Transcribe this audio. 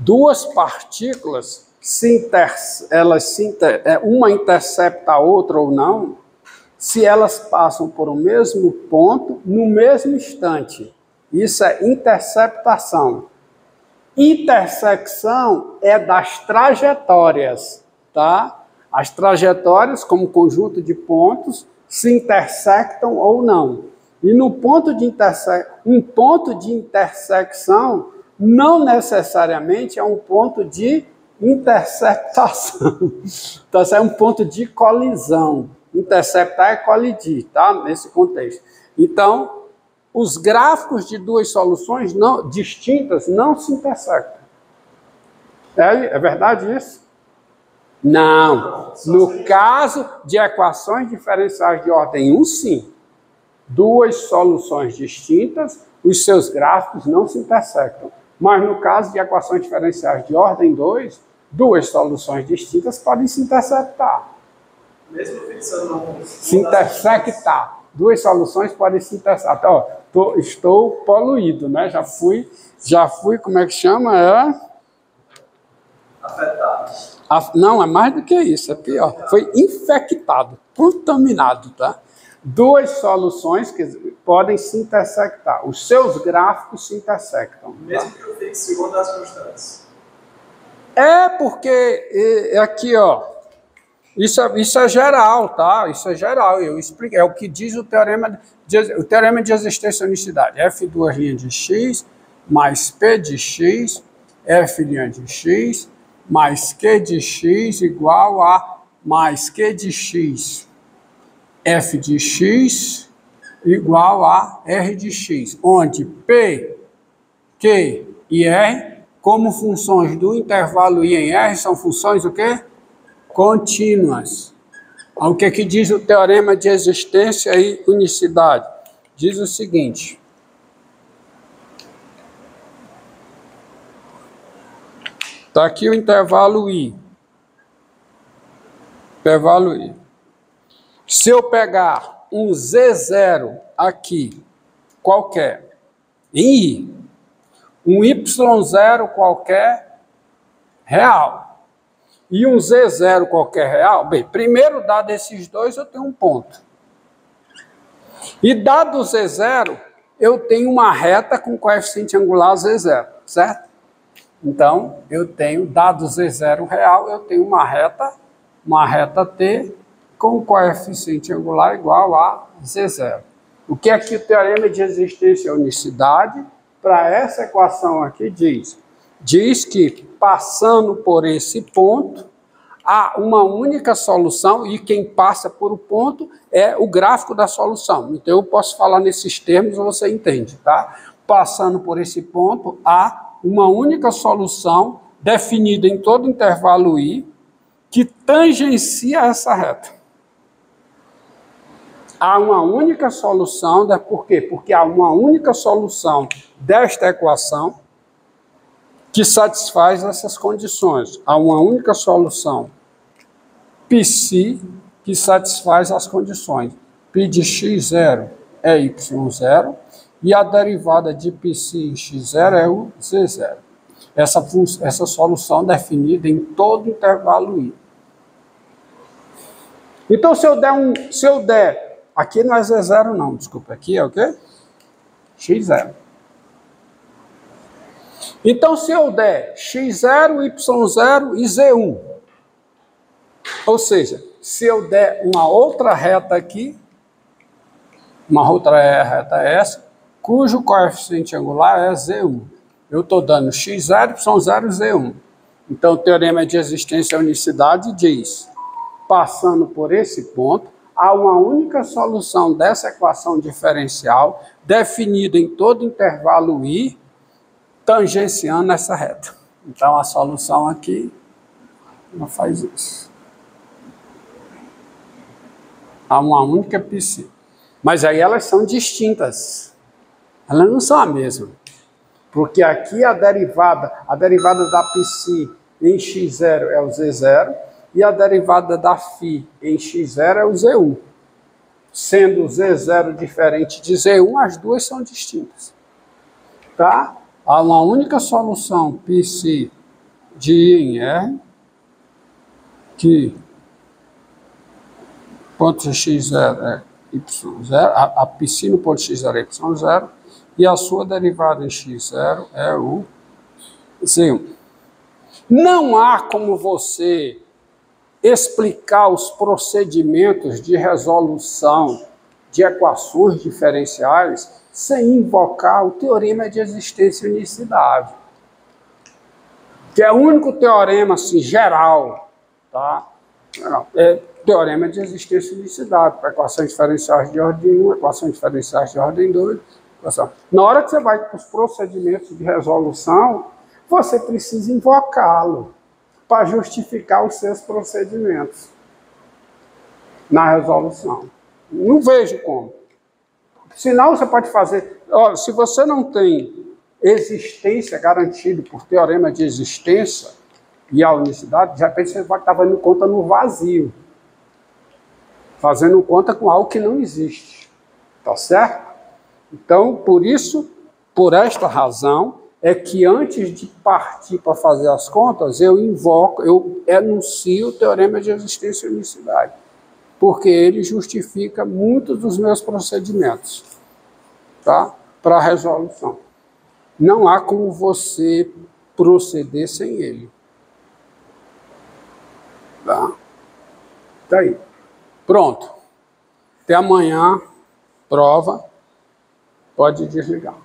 duas partículas, uma intercepta a outra ou não, se elas passam por o mesmo ponto no mesmo instante. Isso é interceptação. Intersecção é das trajetórias, tá? As trajetórias, como conjunto de pontos, se intersectam ou não. E no ponto de um ponto de intersecção não necessariamente é um ponto de interceptação. Então, é um ponto de colisão. Interceptar é colidir, tá? Nesse contexto. Então, os gráficos de duas soluções distintas não se intersectam. É verdade isso? Não. No caso de equações diferenciais de ordem 1, sim. Duas soluções distintas, os seus gráficos não se intersectam. Mas no caso de equações diferenciais de ordem 2, duas soluções distintas podem se interceptar. Mesmo fixando se intersectar. Duas soluções podem se interceptar. Ó, estou poluído, né? Já fui, como é que chama? Afetado. Não, é mais do que isso, é pior. Foi infectado, contaminado, tá? Duas soluções que podem se intersectar. Os seus gráficos se intersectam. Mesmo que eu fixe uma das constantes. É porque aqui, ó. Isso é geral, tá? Isso é geral. Eu expliquei. É o que diz o teorema de existência e unicidade. F2' de x mais P de x, F' de x mais Q de x igual a mais Q de x, F de x igual a R de x, onde P, Q e R, como funções do intervalo I em R, são funções o quê? Contínuas. O que que diz o teorema de existência e unicidade? Diz o seguinte. Está aqui o intervalo I. Intervalo I. Se eu pegar um Z0 aqui, qualquer, em I, um Y0 qualquer, real, e um Z0 qualquer real, bem, primeiro dado esses dois, eu tenho um ponto. E dado o Z0, eu tenho uma reta com coeficiente angular Z0, certo? Então, eu tenho, dado Z0 real, eu tenho uma reta T com coeficiente angular igual a Z0. O que aqui o teorema de existência e unicidade, para essa equação aqui, diz? Diz que, passando por esse ponto, há uma única solução, e quem passa por o ponto é o gráfico da solução. Então, eu posso falar nesses termos, você entende, tá? Passando por esse ponto, há uma única solução definida em todo intervalo I que tangencia essa reta. Há uma única solução, por quê? Porque há uma única solução desta equação que satisfaz essas condições. Há uma única solução Psi que satisfaz as condições. Π de x0 é y0 e a derivada de Psi em x0 é o z0. Essa solução definida em todo intervalo I. Então, se eu der, aqui não é z0 não, desculpa, aqui é o quê? x0. Então, se eu der x0, y0 e z1, ou seja, se eu der uma outra reta aqui, uma outra reta essa, cujo coeficiente angular é z1, eu estou dando x0, y0 e z1. Então, o teorema de existência e unicidade diz, passando por esse ponto, há uma única solução dessa equação diferencial, definida em todo intervalo I, tangenciando essa reta. Então, a solução aqui não faz isso. Há uma única Psi. Mas aí elas são distintas. Elas não são a mesma. Porque aqui a derivada da Psi em x0 é o z0 e a derivada da φ em x0 é o z1. Sendo z0 diferente de z1, as duas são distintas. Tá? Há uma única solução Psi de I em R, que ponto x0 é y0, a psi no ponto x0 é y0, e a sua derivada em x0 é o z1. Não há como você explicar os procedimentos de resolução de equações diferenciais sem invocar o teorema de existência e unicidade, que é o único teorema assim, geral, tá? É teorema de existência e unicidade, para equações diferenciais de ordem 1, equações diferenciais de ordem 2. Na hora que você vai para os procedimentos de resolução, você precisa invocá-lo para justificar os seus procedimentos na resolução. Não vejo como. Senão você pode fazer... Olha, se você não tem existência garantida por teorema de existência e a unicidade, de repente você vai estar fazendo conta no vazio. Fazendo conta com algo que não existe. Tá certo? Então, por isso, por esta razão, é que antes de partir para fazer as contas, eu enuncio o teorema de existência e unicidade, porque ele justifica muitos dos meus procedimentos, tá? Para a resolução. Não há como você proceder sem ele. Tá? Tá aí. Pronto. Até amanhã, prova. Pode desligar.